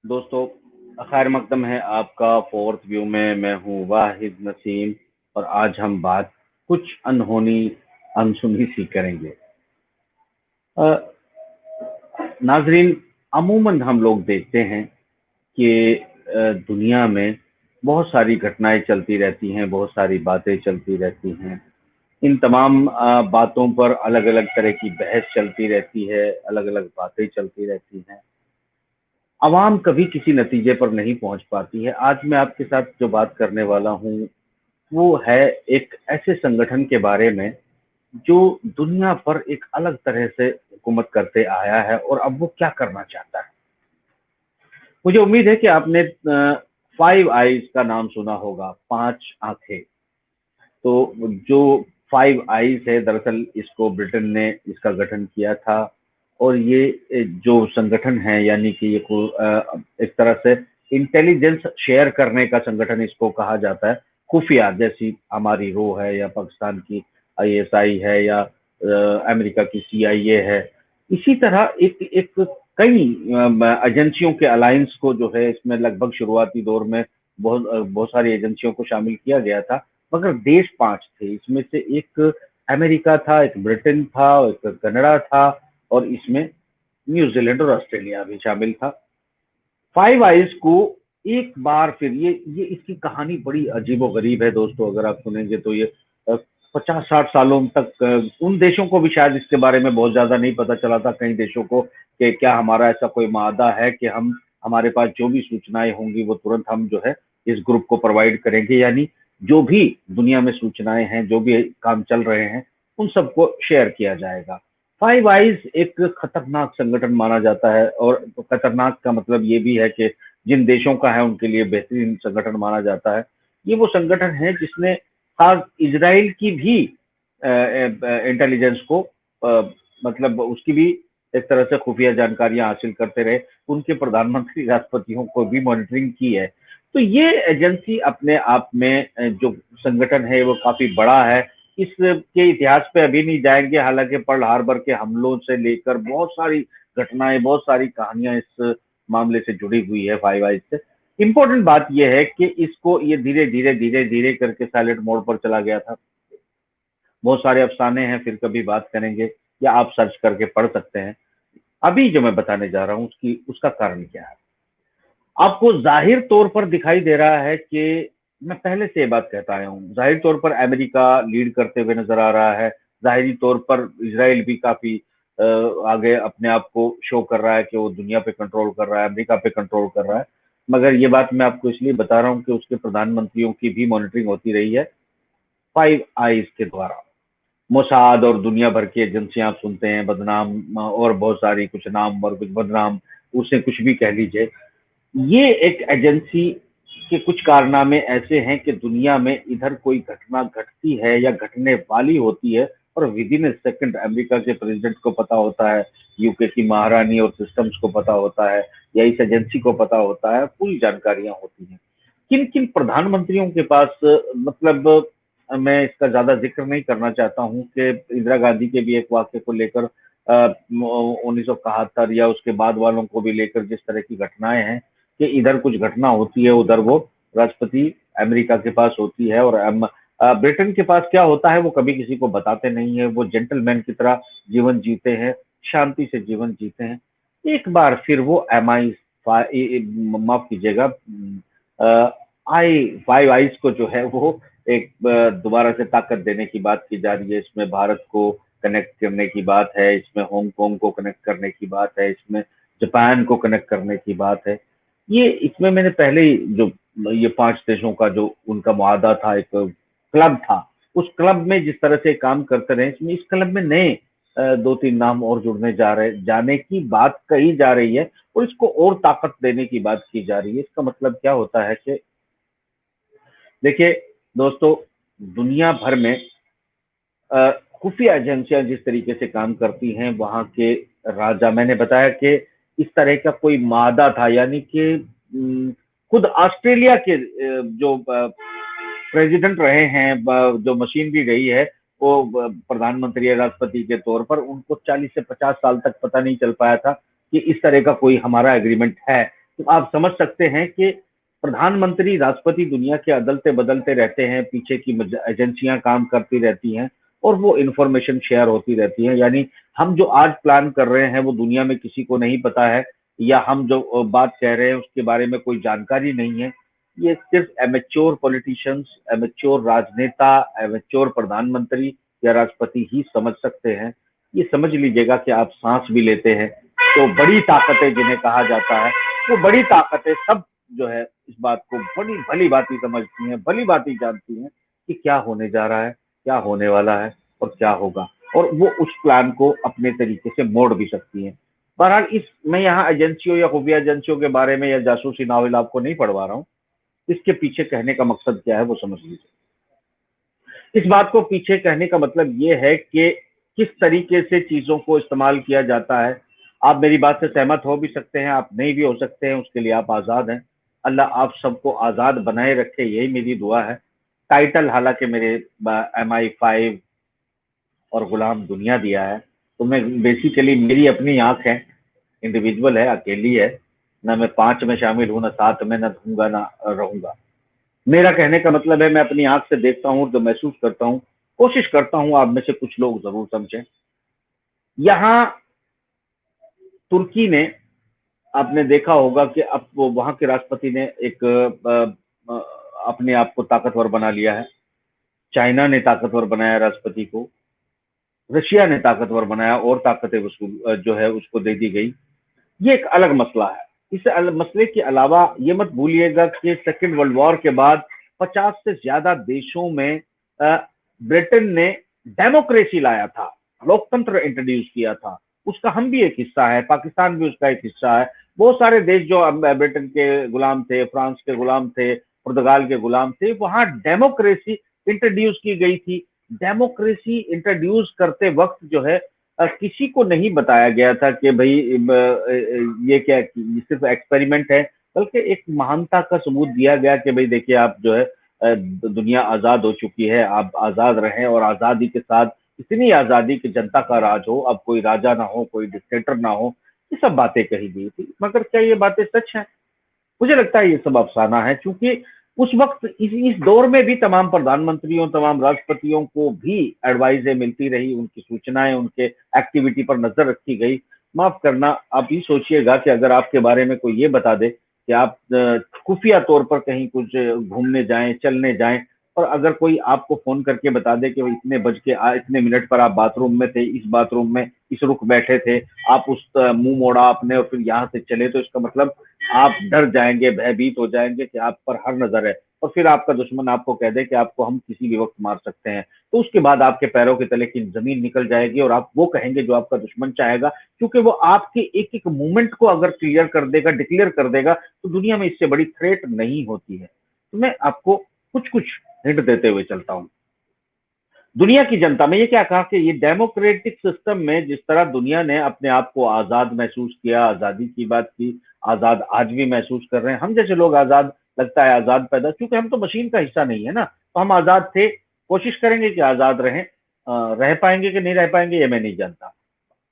दोस्तों, खैर मकदम है आपका फोर्थ व्यू में। मैं हूँ वाहिद नसीम और आज हम बात कुछ अनहोनी अनसुनी सी करेंगे। अ, नाजरीन, अमूमन हम लोग देखते हैं कि दुनिया में बहुत सारी घटनाएं चलती रहती हैं, बहुत सारी बातें चलती रहती हैं। इन तमाम बातों पर अलग अलग तरह की बहस चलती रहती है, अलग अलग बातें चलती रहती हैं। आवाम कभी किसी नतीजे पर नहीं पहुंच पाती है। आज मैं आपके साथ जो बात करने वाला हूं वो है एक ऐसे संगठन के बारे में जो दुनिया पर एक अलग तरह से हुकूमत करते आया है और अब वो क्या करना चाहता है। मुझे उम्मीद है कि आपने फाइव आईज का नाम सुना होगा, पांच आंखें। तो जो फाइव आईज है, दरअसल इसको ब्रिटेन ने इसका गठन किया था। और ये जो संगठन है, यानी कि ये एक तरह से इंटेलिजेंस शेयर करने का संगठन इसको कहा जाता है। खुफिया, जैसी हमारी रो है या पाकिस्तान की आईएसआई है या अमेरिका की सीआईए है, इसी तरह एक एक कई एजेंसियों के अलायंस को जो है, इसमें लगभग शुरुआती दौर में बहुत सारी एजेंसियों को शामिल किया गया था। मगर देश पांच थे, इसमें से एक अमेरिका था, एक ब्रिटेन था, एक कनाडा था और इसमें न्यूजीलैंड और ऑस्ट्रेलिया भी शामिल था। फाइव आइज को एक बार फिर ये इसकी कहानी बड़ी अजीबोगरीब है दोस्तों। अगर आप सुनेंगे तो ये 50-60 सालों तक उन देशों को भी शायद इसके बारे में बहुत ज्यादा नहीं पता चला था, कई देशों को, कि क्या हमारा ऐसा कोई मादा है कि हम हमारे पास जो भी सूचनाएं होंगी वो तुरंत हम जो है इस ग्रुप को प्रोवाइड करेंगे। यानी जो भी दुनिया में सूचनाएं हैं, जो भी काम चल रहे हैं, उन सबको शेयर किया जाएगा। फाइव आइज एक खतरनाक संगठन माना जाता है, और खतरनाक का मतलब ये भी है कि जिन देशों का है उनके लिए बेहतरीन संगठन माना जाता है। ये वो संगठन है जिसने खास इजराइल की भी इंटेलिजेंस को मतलब उसकी भी एक तरह से खुफिया जानकारियां हासिल करते रहे, उनके प्रधानमंत्री राष्ट्रपतियों को भी मॉनिटरिंग की है। तो ये एजेंसी अपने आप में जो संगठन है वो काफी बड़ा है। इसके इतिहास पे अभी नहीं जाएंगे, हालांकि पर्ल हार्बर के हमलों से लेकर बहुत सारी घटनाएं, बहुत सारी कहानियां इस मामले से जुड़ी हुई है फाइव आइज से। इम्पोर्टेंट बात यह है कि इसको ये धीरे धीरे धीरे धीरे करके साइलेंट मोड पर चला गया था। बहुत सारे अफसाने हैं, फिर कभी बात करेंगे, या आप सर्च करके पढ़ सकते हैं। अभी जो मैं बताने जा रहा हूँ उसकी उसका कारण क्या है। आपको जाहिर तौर पर दिखाई दे रहा है कि मैं पहले से ये बात कहता आया हूँ, जाहिर तौर पर अमेरिका लीड करते हुए नजर आ रहा है। जाहिरी तौर पर इसराइल भी काफी आगे अपने आप को शो कर रहा है कि वो दुनिया पे कंट्रोल कर रहा है, अमेरिका पे कंट्रोल कर रहा है। मगर ये बात मैं आपको इसलिए बता रहा हूँ कि उसके प्रधानमंत्रियों की भी मॉनिटरिंग होती रही है फाइव आईज के द्वारा। मोसाद और दुनिया भर की एजेंसियां आप सुनते हैं, बदनाम और बहुत सारी, कुछ नाम और कुछ बदनाम, उसे कुछ भी कह लीजिए। ये एक एजेंसी के कुछ कारनामे ऐसे हैं कि दुनिया में इधर कोई घटना घटती है या घटने वाली होती है और with in A second America के प्रेसिडेंट को पता होता है, यूके की महारानी और सिस्टम्स को पता होता है, या इस एजेंसी को पता होता है, पूरी जानकारियां होती हैं। किन किन प्रधानमंत्रियों के पास, मतलब मैं इसका ज्यादा जिक्र नहीं करना चाहता हूं कि इंदिरा गांधी के भी एक वाक्य को लेकर 1971 या उसके बाद वालों को भी लेकर जिस तरह की घटनाएं हैं कि इधर कुछ घटना होती है, उधर वो राष्ट्रपति अमेरिका के पास होती है। और ब्रिटेन के पास क्या होता है वो कभी किसी को बताते नहीं है। वो जेंटलमैन की तरह जीवन जीते हैं, शांति से जीवन जीते हैं। एक बार फिर वो एम आई, माफ कीजिएगा, आई फाइव आइज को जो है वो एक दोबारा से ताकत देने की बात की जा रही है। इसमें भारत को कनेक्ट करने की बात है, इसमें हांगकांग को कनेक्ट करने की बात है, इसमें जापान को कनेक्ट करने की बात है। ये इसमें मैंने पहले ही जो ये पांच देशों का जो उनका मुआहदा था, एक क्लब था, उस क्लब में जिस तरह से काम करते रहे, इसमें इस क्लब में नए दो तीन नाम और जुड़ने जा रहे, जाने की बात कही जा रही है और इसको और ताकत देने की बात की जा रही है। इसका मतलब क्या होता है कि देखिए दोस्तों, दुनिया भर में खुफिया एजेंसियां जिस तरीके से काम करती हैं, वहां के राजा, मैंने बताया कि इस तरह का कोई मादा था, यानी कि खुद ऑस्ट्रेलिया के जो प्रेसिडेंट रहे हैं, जो मशीनरी रही है, वो प्रधानमंत्री या राष्ट्रपति के तौर पर, उनको 40 से 50 साल तक पता नहीं चल पाया था कि इस तरह का कोई हमारा एग्रीमेंट है। तो आप समझ सकते हैं कि प्रधानमंत्री, राष्ट्रपति दुनिया के अदलते बदलते रहते हैं, पीछे की एजेंसियां काम करती रहती हैं और वो इंफॉर्मेशन शेयर होती रहती है। यानी हम जो आज प्लान कर रहे हैं वो दुनिया में किसी को नहीं पता है, या हम जो बात कह रहे हैं उसके बारे में कोई जानकारी नहीं है। ये सिर्फ एमेच्योर पॉलिटिशियंस, एमेच्योर राजनेता, एमेच्योर प्रधानमंत्री या राष्ट्रपति ही समझ सकते हैं। ये समझ लीजिएगा कि आप सांस भी लेते हैं तो बड़ी ताकतें जिन्हें कहा जाता है, वो बड़ी ताकतें सब जो है इस बात को बड़ी भली भांति समझती हैं, भली भांति जानती हैं कि क्या होने जा रहा है, क्या होने वाला है और क्या होगा, और वो उस प्लान को अपने तरीके से मोड़ भी सकती हैं। बहरहाल इस मैं यहाँ एजेंसियों या खुफिया एजेंसियों के बारे में या जासूसी नावल आपको नहीं पढ़वा रहा हूँ। इसके पीछे कहने का मकसद क्या है वो समझ लीजिए। इस बात को पीछे कहने का मतलब ये है कि किस तरीके से चीजों को इस्तेमाल किया जाता है। आप मेरी बात से सहमत हो भी सकते हैं, आप नहीं भी हो सकते हैं, उसके लिए आप आजाद हैं। अल्लाह आप सबको आजाद बनाए रखे, यही मेरी दुआ है। टाइटल हालांकि मेरे MI5 और गुलाम दुनिया दिया है, तो मैं बेसिकली मेरी अपनी आंख है, इंडिविजुअल है, अकेली है। ना मैं 5 में शामिल हूँ, ना 7 में, ना रहूंगा ना रहूंगा। मेरा कहने का मतलब है मैं अपनी आंख से देखता हूँ जो महसूस करता हूँ, कोशिश करता हूँ आप में से कुछ लोग जरूर समझें। यहाँ तुर्की ने, आपने देखा होगा कि अब वो वहां के राष्ट्रपति ने एक अपने आप को ताकतवर बना लिया है। चाइना ने ताकतवर बनाया राष्ट्रपति को, रशिया ने ताकतवर बनाया और ताकतें उसको जो है उसको दे दी गई। ये एक अलग मसला है। इस मसले के अलावा ये मत भूलिएगा कि सेकेंड वर्ल्ड वॉर के बाद 50 से ज्यादा देशों में ब्रिटेन ने डेमोक्रेसी लाया था, लोकतंत्र इंट्रोड्यूस किया था। उसका हम भी एक हिस्सा है, पाकिस्तान भी उसका एक हिस्सा है। बहुत सारे देश जो ब्रिटेन के गुलाम थे, फ्रांस के गुलाम थे, पुर्तगाल के गुलाम थे, वहां डेमोक्रेसी इंट्रोड्यूस की गई थी। डेमोक्रेसी इंट्रोड्यूस करते वक्त जो है किसी को नहीं बताया गया था कि भाई ये क्या, ये सिर्फ एक्सपेरिमेंट है, बल्कि एक महानता का सबूत दिया गया कि भाई देखिए आप जो है दुनिया आजाद हो चुकी है, आप आजाद रहें, और आजादी के साथ इतनी आजादी कि जनता का राज हो, अब कोई राजा ना हो, कोई डिक्टेटर ना हो। ये सब बातें कही गई थी, मगर क्या ये बातें सच हैं? मुझे लगता है ये सब अफसाना है, क्योंकि उस वक्त इस दौर में भी तमाम प्रधानमंत्रियों, तमाम राष्ट्रपतियों को भी एडवाइजें मिलती रही, उनकी सूचनाएं, उनके एक्टिविटी पर नजर रखी गई। माफ करना, आप ही सोचिएगा कि अगर आपके बारे में कोई ये बता दे कि आप खुफिया तौर पर कहीं कुछ घूमने जाएं, चलने जाएं, और अगर कोई आपको फोन करके बता दे कि इतने बज के इतने मिनट पर आप बाथरूम में थे, इस बाथरूम में इस रुख बैठे थे, आप उस मुंह मोड़ा आपने और फिर यहाँ से चले, तो इसका मतलब आप डर जाएंगे, भयभीत हो जाएंगे कि आप पर हर नजर है, और फिर आपका दुश्मन आपको कह दे कि आपको हम किसी भी वक्त मार सकते हैं। तो उसके बाद आपके पैरों के तले की जमीन निकल जाएगी और आप वो कहेंगे जो आपका दुश्मन चाहेगा, क्योंकि वो आपके एक एक मूवमेंट को अगर क्लियर कर देगा, डिक्लेयर कर देगा, तो दुनिया में इससे बड़ी थ्रेट नहीं होती है। तो मैं आपको कुछ कुछ हिंट देते हुए चलता हूं। दुनिया की जनता में ये क्या कहा कि ये डेमोक्रेटिक सिस्टम में जिस तरह दुनिया ने अपने आप को आजाद महसूस किया, आजादी की बात की, आजाद आज भी महसूस कर रहे हैं। हम जैसे लोग आजाद, लगता है आजाद पैदा, क्योंकि हम तो मशीन का हिस्सा नहीं है ना, तो हम आजाद थे। कोशिश करेंगे कि आजाद रहें, रह पाएंगे कि नहीं रह पाएंगे ये मैं नहीं जानता,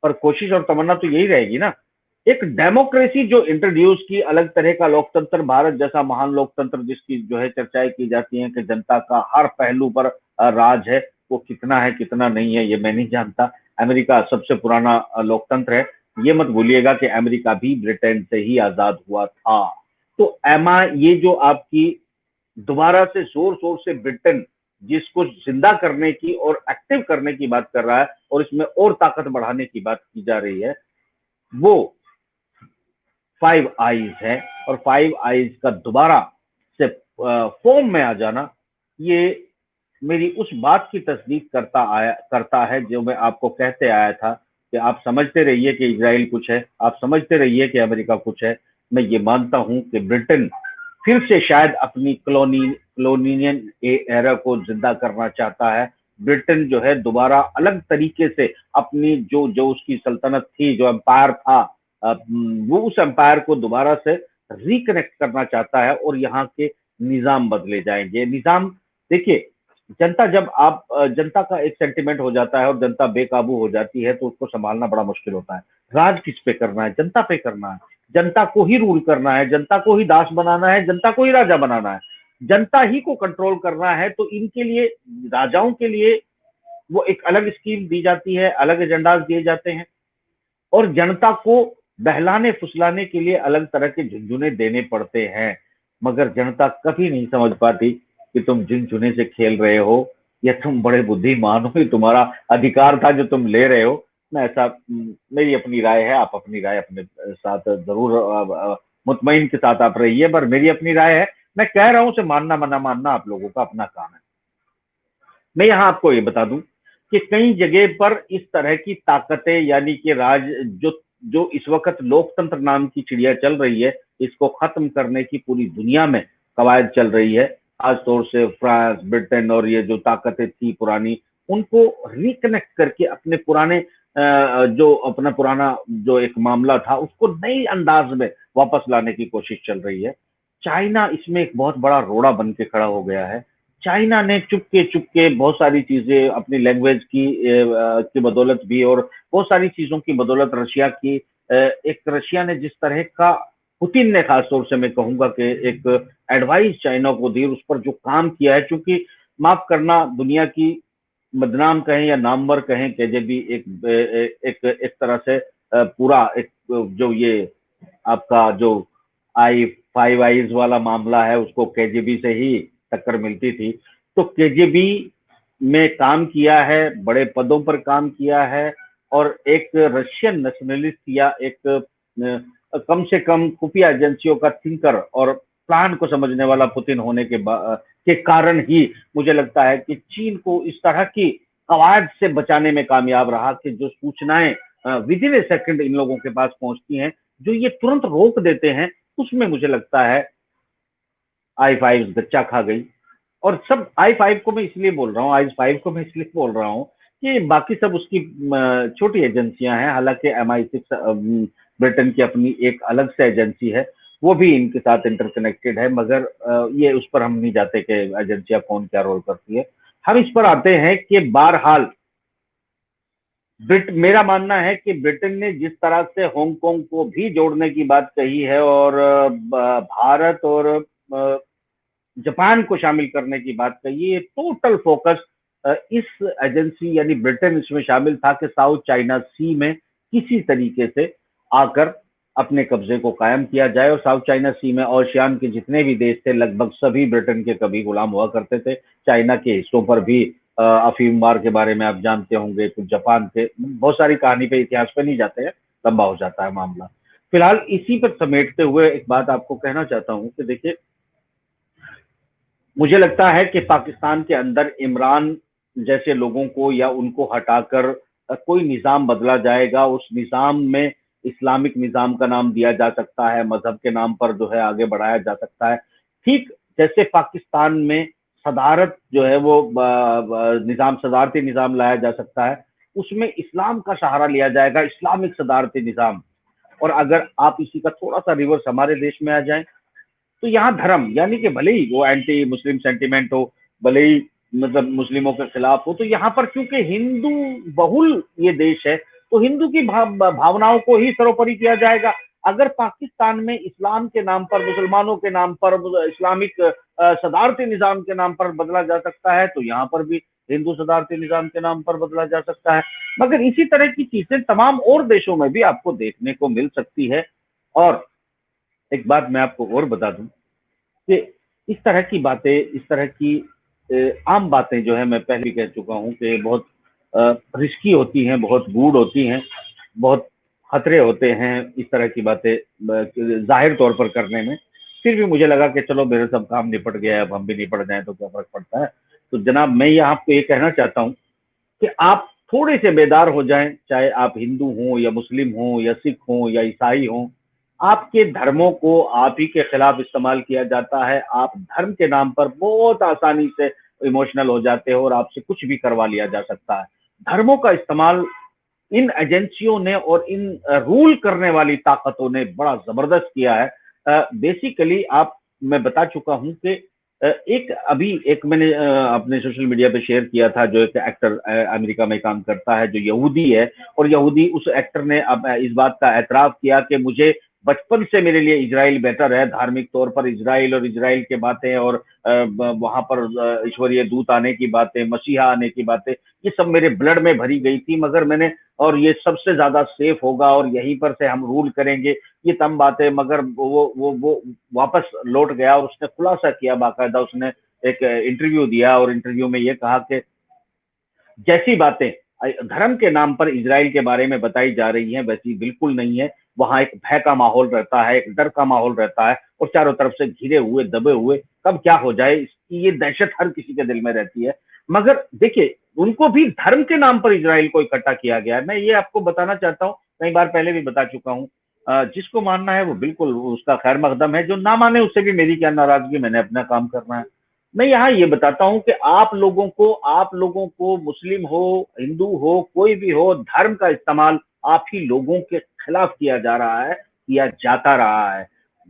पर कोशिश और तमन्ना तो यही रहेगी ना। एक डेमोक्रेसी जो इंट्रोड्यूस की, अलग तरह का लोकतंत्र, भारत जैसा महान लोकतंत्र जिसकी जो है चर्चाएं की जाती हैं कि जनता का हर पहलू पर राज है, वो कितना है कितना नहीं है ये मैं नहीं जानता। अमेरिका सबसे पुराना लोकतंत्र है, ये मत भूलिएगा कि अमेरिका भी ब्रिटेन से ही आजाद हुआ था। तो एमा ये जो आपकी दोबारा से जोर शोर से ब्रिटेन जिसको जिंदा करने की और एक्टिव करने की बात कर रहा है और इसमें और ताकत बढ़ाने की बात की जा रही है, वो 5 आईज है। और 5 आईज का दोबारा से फॉर्म में आ जाना, ये मेरी उस बात की तस्दीक करता है जो मैं आपको कहते आया था कि आप समझते रहिए कि इजराइल कुछ है, आप समझते रहिए कि अमेरिका कुछ है। मैं ये मानता हूं कि ब्रिटेन फिर से शायद अपनी कॉलोनियन एरा को जिंदा करना चाहता है। ब्रिटेन जो है दोबारा अलग तरीके से अपनी जो जो उसकी सल्तनत थी, जो एम्पायर था, वो उस एम्पायर को दोबारा से रिकनेक्ट करना चाहता है, और यहाँ के निजाम बदले जाएंगे। निजाम, देखिए, जनता जब आप जनता का एक सेंटिमेंट हो जाता है और जनता बेकाबू हो जाती है तो उसको संभालना बड़ा मुश्किल होता है। राज किस पे करना है? जनता पे करना है। जनता को ही रूल करना है, जनता को ही दास बनाना है, जनता को ही राजा बनाना है, जनता ही को कंट्रोल करना है। तो इनके लिए, राजाओं के लिए वो एक अलग स्कीम दी जाती है, अलग एजेंडाज दिए जाते हैं, और जनता को बहलाने फुसलाने के लिए अलग तरह के झुंझुने देने पड़ते हैं। मगर जनता कभी नहीं समझ पाती कि तुम झुंझुने से खेल रहे हो या तुम बड़े बुद्धिमान हो, तुम्हारा अधिकार था जो तुम ले रहे हो। मैं ऐसा, मेरी अपनी राय है, आप अपनी राय अपने साथ जरूर मुतमईन के साथ आप रहिए, पर मेरी अपनी राय है। मैं कह रहा हूं, उसे मानना मना मानना आप लोगों का अपना काम है। मैं यहाँ आपको ये बता दूं कि कई जगह पर इस तरह की ताकतें, यानी कि राज, जो जो इस वक्त लोकतंत्र नाम की चिड़िया चल रही है, इसको खत्म करने की पूरी दुनिया में कवायद चल रही है। खास तौर से फ्रांस, ब्रिटेन और ये जो ताकतें थी पुरानी, उनको रिकनेक्ट करके अपने पुराने जो अपना पुराना जो एक मामला था उसको नई अंदाज में वापस लाने की कोशिश चल रही है। चाइना इसमें एक बहुत बड़ा रोड़ा बन के खड़ा हो गया है। चाइना ने चुपके चुपके बहुत सारी चीजें अपनी लैंग्वेज की बदौलत भी, और बहुत सारी चीजों की बदौलत रशिया की, एक रशिया ने जिस तरह का, पुतिन ने खास तौर से मैं कहूंगा कि एक एडवाइस चाइना को दी, उस पर जो काम किया है, चूंकि माफ करना, दुनिया की बदनाम कहें या नामवर कहें, केजेबी एक तरह से पूरा एक, जो ये आपका जो आई 5 आईज वाला मामला है, उसको केजीबी से ही टक्कर मिलती थी। तो केजीबी में काम किया है, बड़े पदों पर काम किया है, और एक रशियन नेशनलिस्ट या एक कम से कम खुफिया एजेंसियों का थिंकर और प्लान को समझने वाला पुतिन होने के कारण ही मुझे लगता है कि चीन को इस तरह की कवायद से बचाने में कामयाब रहा कि जो सूचनाएं with in A second in लोगों के पास पहुंचती हैं, जो ये तुरंत रोक देते हैं, उसमें मुझे लगता है आई 5 गच्चा खा गई। और सब आई 5 को मैं इसलिए बोल रहा हूँ, आई 5 को मैं इसलिए बोल रहा हूँ कि बाकी सब उसकी छोटी एजेंसियां हैं। हालांकि MI6 ब्रिटेन की अपनी एक अलग से एजेंसी है, वो भी इनके साथ इंटरकनेक्टेड है, मगर ये उस पर हम नहीं जाते कि एजेंसियां कौन क्या रोल करती है। हम इस पर आते हैं कि बहरहाल मेरा मानना है कि ब्रिटेन ने जिस तरह से हांगकांग को भी जोड़ने की बात कही है, और भारत और जापान को शामिल करने की बात कही है, टोटल फोकस इस एजेंसी यानी ब्रिटेन इसमें शामिल था कि साउथ चाइना सी में किसी तरीके से आकर अपने कब्जे को कायम किया जाए। और साउथ चाइना सी में ओशियान के जितने भी देश थे, लगभग सभी ब्रिटेन के कभी गुलाम हुआ करते थे। चाइना के हिस्सों पर भी अफीम वार के बारे में आप जानते होंगे, कुछ जापान थे, बहुत सारी कहानी पे, इतिहास पे नहीं जाते हैं, लंबा हो जाता है मामला। फिलहाल इसी पर समेटते हुए एक बात आपको कहना चाहता हूं कि देखिए, मुझे लगता है कि पाकिस्तान के अंदर इमरान जैसे लोगों को या उनको हटाकर कोई निज़ाम बदला जाएगा। उस निज़ाम में इस्लामिक निज़ाम का नाम दिया जा सकता है, मजहब के नाम पर जो है आगे बढ़ाया जा सकता है। ठीक जैसे पाकिस्तान में सदारत जो है वो निज़ाम, सदारती निज़ाम लाया जा सकता है, उसमें इस्लाम का सहारा लिया जाएगा, इस्लामिक सदारती निज़ाम। और अगर आप इसी का थोड़ा सा रिवर्स हमारे देश में आ जाए, तो यहाँ धर्म, यानी कि भले ही वो एंटी मुस्लिम सेंटीमेंट हो, भले ही मतलब मुस्लिमों के खिलाफ हो, तो यहाँ पर क्योंकि हिंदू बहुल ये देश है, तो हिंदू की भावनाओं को ही सर्वोपरि किया जाएगा। अगर पाकिस्तान में इस्लाम के नाम पर, मुसलमानों के नाम पर, इस्लामिक सदारती निज़ाम के नाम पर बदला जा सकता है, तो यहाँ पर भी हिंदू सदारती निज़ाम के नाम पर बदला जा सकता है। मगर इसी तरह की चीजें तमाम और देशों में भी आपको देखने को मिल सकती है। और एक बात मैं आपको और बता दूं कि इस तरह की बातें, इस तरह की आम बातें जो है, मैं पहले भी कह चुका हूं कि बहुत रिस्की होती हैं, बहुत गूढ़ होती हैं, बहुत खतरे होते हैं इस तरह की बातें जाहिर तौर पर करने में। फिर भी मुझे लगा कि चलो मेरे सब काम निपट गया है, अब हम भी निपट जाएं तो क्या फर्क पड़ता है। तो जनाब, मैं ये आपको ये कहना चाहता हूँ कि आप थोड़े से बेदार हो जाएं, चाहे आप हिंदू हों या मुस्लिम हों या सिख हों या ईसाई हों। आपके धर्मों को आप ही के खिलाफ इस्तेमाल किया जाता है। आप धर्म के नाम पर बहुत आसानी से इमोशनल हो जाते हो और आपसे कुछ भी करवा लिया जा सकता है। धर्मों का इस्तेमाल इन एजेंसियों ने और इन रूल करने वाली ताकतों ने बड़ा जबरदस्त किया है। बेसिकली आप, मैं बता चुका हूं कि एक अभी एक मैंने अपने सोशल मीडिया पे शेयर किया था, जो एक एक्टर अमेरिका में काम करता है, जो यहूदी है, और यहूदी उस एक्टर ने अब इस बात का एतराफ किया कि मुझे बचपन से मेरे लिए इजराइल बेटर है, धार्मिक तौर पर इजराइल और इजराइल के बातें और वहां पर ईश्वरीय दूत आने की बातें, मसीहा आने की बातें, ये सब मेरे ब्लड में भरी गई थी। मगर मैंने, और ये सबसे ज्यादा सेफ होगा और यहीं पर से हम रूल करेंगे, ये तम बातें, मगर वो वापस लौट गया और उसने खुलासा किया, बाकायदा उसने एक इंटरव्यू दिया और इंटरव्यू में ये कहा कि जैसी बातें धर्म के नाम पर इजराइल के बारे में बताई जा रही हैं वैसी बिल्कुल नहीं है। वहां एक भय का माहौल रहता है, एक डर का माहौल रहता है और चारों तरफ से घिरे हुए, दबे हुए, कब क्या हो जाए इसकी ये दहशत हर किसी के दिल में रहती है। मगर देखिए, उनको भी धर्म के नाम पर इजराइल को इकट्ठा किया गया है। मैं ये आपको बताना चाहता हूँ, कई बार पहले भी बता चुका हूँ, जिसको मानना है वो बिल्कुल उसका खैर मकदम है, जो ना माने उससे भी मेरी क्या नाराजगी, मैंने अपना काम करना है। मैं यहाँ ये बताता हूँ कि आप लोगों को मुस्लिम हो, हिंदू हो, कोई भी हो, धर्म का इस्तेमाल आप ही लोगों के खिलाफ किया जा रहा है, किया जाता रहा है।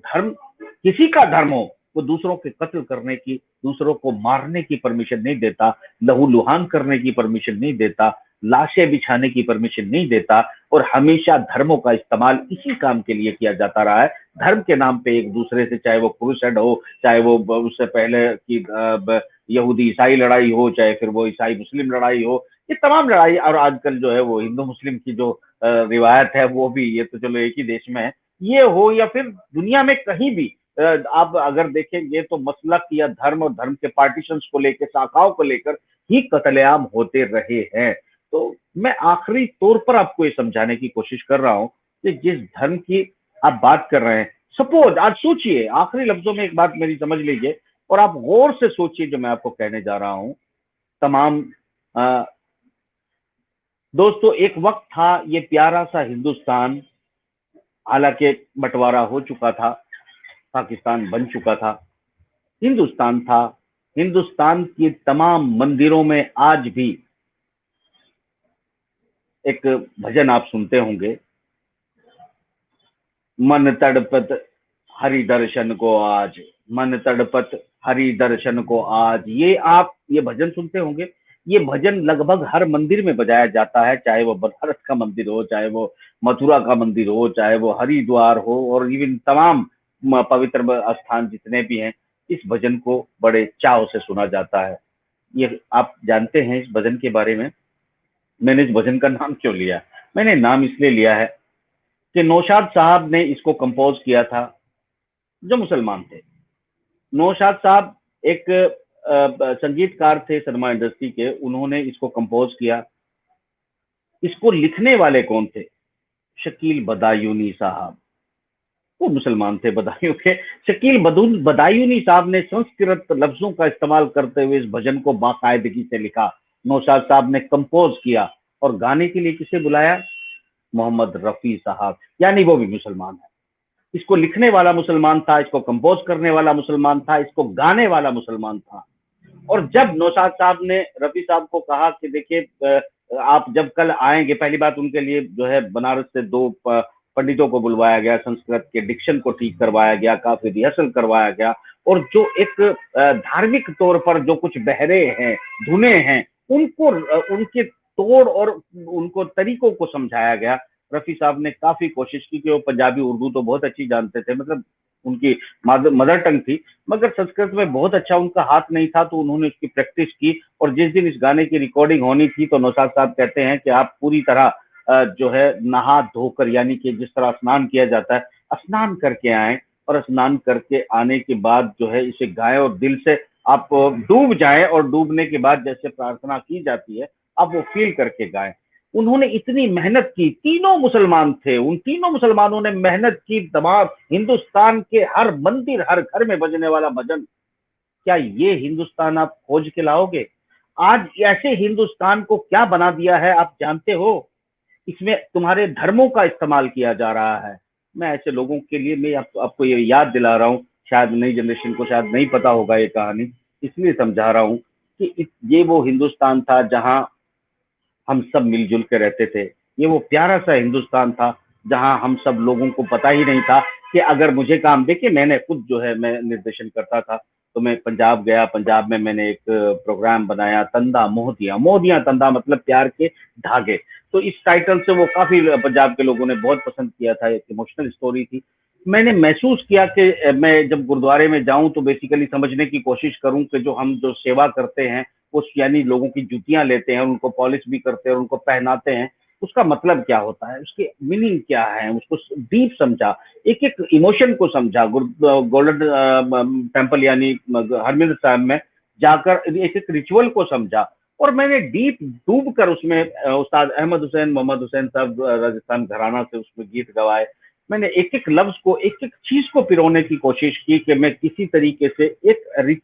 धर्म, किसी का धर्म हो, वो दूसरों के कत्ल करने की, दूसरों को मारने की परमिशन नहीं देता, लहूलुहान करने की परमिशन नहीं देता, लाशें बिछाने की परमिशन नहीं देता। और हमेशा धर्मों का इस्तेमाल इसी काम के लिए किया जाता रहा है। धर्म के नाम पे एक दूसरे से, चाहे वो क्रूसेड हो, चाहे वो उससे पहले की यहूदी ईसाई लड़ाई हो, चाहे फिर वो ईसाई मुस्लिम लड़ाई हो, ये तमाम लड़ाई, और आजकल जो है वो हिंदू मुस्लिम की जो रिवायत है वो भी, ये तो चलो एक ही देश में है, ये हो या फिर दुनिया में कहीं भी, आप अगर देखेंगे तो मसलक या धर्म और धर्म के पार्टीशन को लेकर, शाखाओं को लेकर ही कत्लेआम होते रहे हैं। तो मैं आखिरी तौर पर आपको ये समझाने की कोशिश कर रहा हूँ कि जिस धर्म की आप बात कर रहे हैं, सपोज आज सोचिए, आखिरी लफ्जों में एक बात मेरी समझ लीजिए और आप गौर से सोचिए जो मैं आपको कहने जा रहा हूं। तमाम अ, दोस्तों, एक वक्त था ये प्यारा सा हिंदुस्तान, हालांकि बंटवारा हो चुका था, पाकिस्तान बन चुका था, हिंदुस्तान था। हिंदुस्तान के तमाम मंदिरों में आज भी एक भजन आप सुनते होंगे, मन तड़पत हरि दर्शन को आज, मन तड़पत हरि दर्शन को आज, ये आप ये भजन सुनते होंगे। ये भजन लगभग हर मंदिर में बजाया जाता है, चाहे वो बनारस का मंदिर हो, चाहे वो मथुरा का मंदिर हो, चाहे वो हरिद्वार हो, और इवन तमाम पवित्र स्थान जितने भी हैं, इस भजन को बड़े चाव से सुना जाता है। ये आप जानते हैं इस भजन के बारे में, मैंने इस भजन का नाम क्यों लिया? मैंने नाम इसलिए लिया है कि नौशाद साहब ने इसको कंपोज किया था, जो मुसलमान थे। नौशाद साहब एक संगीतकार थे सिनेमा इंडस्ट्री के, उन्होंने इसको कंपोज किया। इसको लिखने वाले कौन थे? शकील बदायूनी साहब, वो मुसलमान थे बदायूं के। शकील बदायूनी साहब ने संस्कृत लफ्जों का इस्तेमाल करते हुए इस भजन को बाकायदगी से लिखा। नौशाद साहब ने कंपोज किया और गाने के लिए किसे बुलाया? मोहम्मद रफी साहब, यानी वो भी मुसलमान है। इसको लिखने वाला मुसलमान था, इसको कंपोज करने वाला मुसलमान था, इसको गाने वाला मुसलमान था। और जब नौशाद साहब ने रफी साहब को कहा कि देखिए, आप जब कल आएंगे, पहली बात उनके लिए जो है बनारस से दो पंडितों को बुलवाया गया, संस्कृत के डिक्शन को ठीक करवाया गया, काफी रिहर्सल करवाया गया, और जो एक धार्मिक तौर पर जो कुछ बहरे हैं, धुने हैं, उनको उनके तोड़ और उनको तरीकों को समझाया गया। रफी साहब ने काफी कोशिश की कि वो पंजाबी उर्दू तो बहुत अच्छी जानते थे, मतलब उनकी मदर टंग थी, मगर संस्कृत में बहुत अच्छा उनका हाथ नहीं था, तो उन्होंने उसकी प्रैक्टिस की। और जिस दिन इस गाने की रिकॉर्डिंग होनी थी तो नौशाद साहब कहते हैं कि आप पूरी तरह जो है नहा धोकर, यानी कि जिस तरह स्नान किया जाता है, स्नान करके आए, और स्नान करके आने के बाद जो है इसे गाएं और दिल से आप डूब जाएं, और डूबने के बाद जैसे प्रार्थना की जाती है आप वो फील करके गाएं। उन्होंने इतनी मेहनत की, तीनों मुसलमान थे, उन तीनों मुसलमानों ने मेहनत की, तमाम हिंदुस्तान के हर मंदिर, हर घर में बजने वाला भजन। क्या ये हिंदुस्तान आप खोज के लाओगे? आज ऐसे हिंदुस्तान को क्या बना दिया है आप जानते हो? इसमें तुम्हारे धर्मों का इस्तेमाल किया जा रहा है। मैं ऐसे लोगों के लिए मैं आपको ये याद दिला रहा हूँ, शायद नई जनरेशन को शायद नहीं पता होगा ये कहानी, इसलिए समझा रहा हूँ कि ये वो हिंदुस्तान था जहां हम सब मिलजुल के रहते थे। ये वो प्यारा सा हिंदुस्तान था जहां हम सब लोगों को पता ही नहीं था कि अगर मुझे काम, देखिए मैंने खुद जो है मैं निर्देशन करता था, तो मैं पंजाब गया, पंजाब में मैंने एक प्रोग्राम बनाया, तंदा मोहदिया, मोहदिया तंदा मतलब प्यार के धागे। तो इस टाइटल से वो काफी पंजाब के लोगों ने बहुत पसंद किया था, एक इमोशनल स्टोरी थी। मैंने महसूस किया कि मैं जब गुरुद्वारे में जाऊं तो बेसिकली समझने की कोशिश करूं कि जो हम जो सेवा करते हैं, उस यानी लोगों की जुतियां लेते हैं, उनको पॉलिश भी करते हैं, उनको पहनाते हैं, उसका मतलब क्या होता है, उसकी मीनिंग क्या है, उसको डीप समझा, एक एक इमोशन को समझा। गोल्डन टेम्पल यानी हरमिंदर साहब में जाकर एक एक रिचुअल को समझा, और मैंने डीप डूब कर उसमें उस्ताद अहमद हुसैन, मोहम्मद हुसैन साहब राजस्थान घराना से उसमें गीत गवाए। मैंने एक एक लफ्ज को, एक एक चीज को पिरोने की कोशिश की कि मैं किसी तरीके से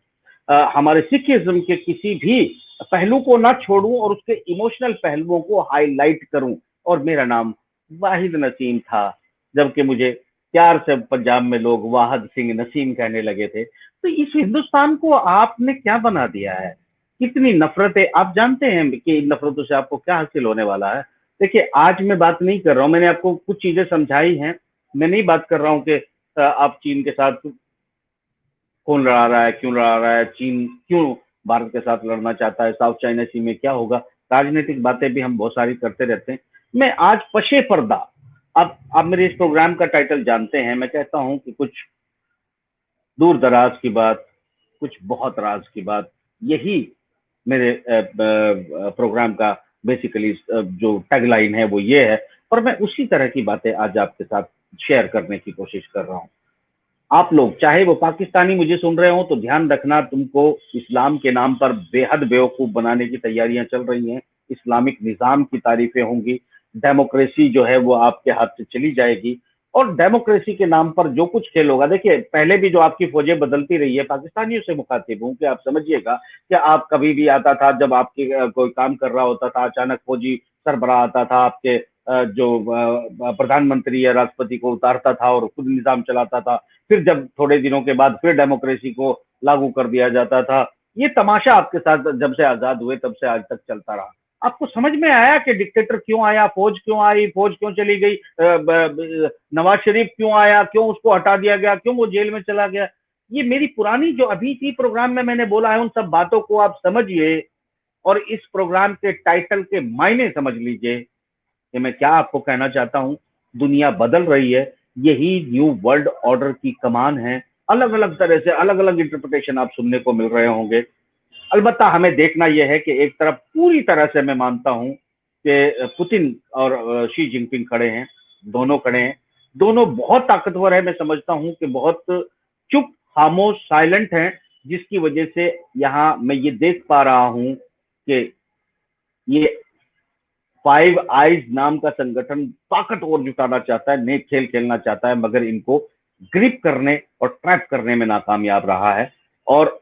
हमारे सिखिज्म के किसी भी पहलू को ना छोड़ूं और उसके इमोशनल पहलुओं को हाईलाइट करूं। और मेरा नाम वाहिद नसीम था, जबकि मुझे प्यार से पंजाब में लोग वाहिद सिंह नसीम कहने लगे थे। तो इस हिंदुस्तान को आपने क्या बना दिया है, कितनी नफरतें। आप जानते हैं कि इन नफरतों से आपको क्या हासिल होने वाला है। देखिए, आज मैं बात नहीं कर रहा हूं, मैंने आपको कुछ चीजें समझाई हैं। मैं नहीं बात कर रहा हूं कि आप चीन के साथ कौन लड़ा रहा है, क्यों लड़ा रहा है, चीन क्यों भारत के साथ लड़ना चाहता है, साउथ चाइना सी में क्या होगा। राजनीतिक बातें भी हम बहुत सारी करते रहते हैं। मैं आज पशे पर्दा, अब आप मेरे इस प्रोग्राम का टाइटल जानते हैं, मैं कहता हूं कि कुछ दूर दराज की बात, कुछ बहुत राज की बात, यही मेरे प्रोग्राम का बेसिकली जो टैगलाइन है वो ये है। और मैं उसी तरह की बातें आज आपके साथ शेयर करने की कोशिश कर रहा हूँ। आप लोग चाहे वो पाकिस्तानी मुझे सुन रहे हो तो ध्यान रखना, तुमको इस्लाम के नाम पर बेहद बेवकूफ बनाने की तैयारियां चल रही हैं। इस्लामिक निजाम की तारीफें होंगी, डेमोक्रेसी जो है वो आपके हाथ से चली जाएगी, और डेमोक्रेसी के नाम पर जो कुछ खेल होगा। देखिए, पहले भी जो आपकी फौजें बदलती रही है, पाकिस्तानियों से मुखातिब हूँ कि आप समझिएगा कि आप कभी भी आता था, जब आपके कोई काम कर रहा होता था, अचानक फौजी सरबराह आता था, आपके जो प्रधानमंत्री या राष्ट्रपति को उतारता था और खुद निजाम चलाता था। फिर जब थोड़े दिनों के बाद फिर डेमोक्रेसी को लागू कर दिया जाता था। ये तमाशा आपके साथ जब से आजाद हुए तब से आज तक चलता रहा। आपको समझ में आया कि डिक्टेटर क्यों आया, फौज क्यों आई, फौज क्यों चली गई, नवाज शरीफ क्यों आया, क्यों उसको हटा दिया गया, क्यों वो जेल में चला गया। ये मेरी पुरानी जो अभी थी प्रोग्राम में मैंने बोला है, उन सब बातों को आप समझिए और इस प्रोग्राम के टाइटल के मायने समझ लीजिए कि मैं क्या आपको कहना चाहता हूं। दुनिया बदल रही है, यही न्यू वर्ल्ड ऑर्डर की कमान है। अलग अलग तरह से अलग अलग इंटरप्रिटेशन आप सुनने को मिल रहे होंगे। अलबत्ता हमें देखना यह है कि एक तरफ पूरी तरह से मैं मानता हूं कि पुतिन और शी जिनपिंग खड़े हैं, दोनों खड़े हैं, दोनों बहुत ताकतवर है। मैं समझता हूं कि बहुत चुप, खामोश, साइलेंट हैं, जिसकी वजह से यहाँ मैं ये देख पा रहा हूं कि ये फाइव आइज नाम का संगठन ताकत और जुटाना चाहता है, नेक खेल खेलना चाहता है, मगर इनको ग्रिप करने और ट्रैप करने में नाकामयाब रहा है। और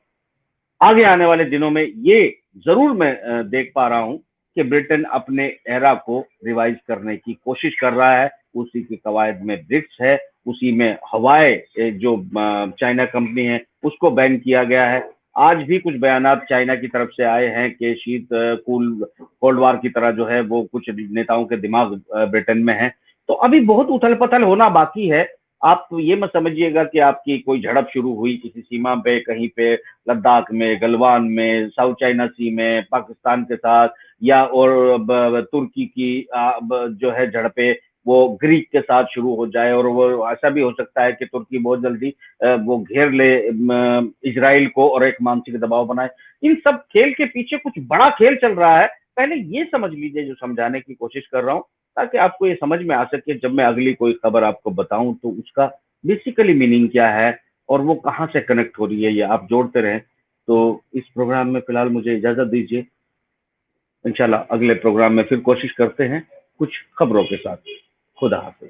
आगे आने वाले दिनों में ये जरूर मैं देख पा रहा हूं कि ब्रिटेन अपने एरा को रिवाइज करने की कोशिश कर रहा है। उसी की कवायद में ब्रिक्स है, उसी में हवाई जो चाइना कंपनी है उसको बैन किया गया है। आज भी कुछ बयानात चाइना की तरफ से आए हैं कि शीत कूल कोल्ड वार की तरह जो है वो कुछ नेताओं के दिमाग ब्रिटेन में है। तो अभी बहुत उथल पथल होना बाकी है। आप ये मत समझिएगा कि आपकी कोई झड़प शुरू हुई किसी सीमा पे, कहीं पे लद्दाख में, गलवान में, साउथ चाइना सी में पाकिस्तान के साथ, या और तुर्की की जो है झड़पें वो ग्रीक के साथ शुरू हो जाए, और वो ऐसा भी हो सकता है कि तुर्की बहुत जल्दी वो घेर ले इजराइल को और एक मानसिक दबाव बनाए। इन सब खेल के पीछे कुछ बड़ा खेल चल रहा है। पहले ये समझ लीजिए जो समझाने की कोशिश कर रहा हूँ, ताकि आपको ये समझ में आ सके जब मैं अगली कोई खबर आपको बताऊं तो उसका बेसिकली मीनिंग क्या है और वो कहाँ से कनेक्ट हो रही है, ये आप जोड़ते रहें। तो इस प्रोग्राम में फिलहाल मुझे इजाजत दीजिए। इंशाल्लाह अगले प्रोग्राम में फिर कोशिश करते हैं कुछ खबरों के साथ। खुदा हाफिज।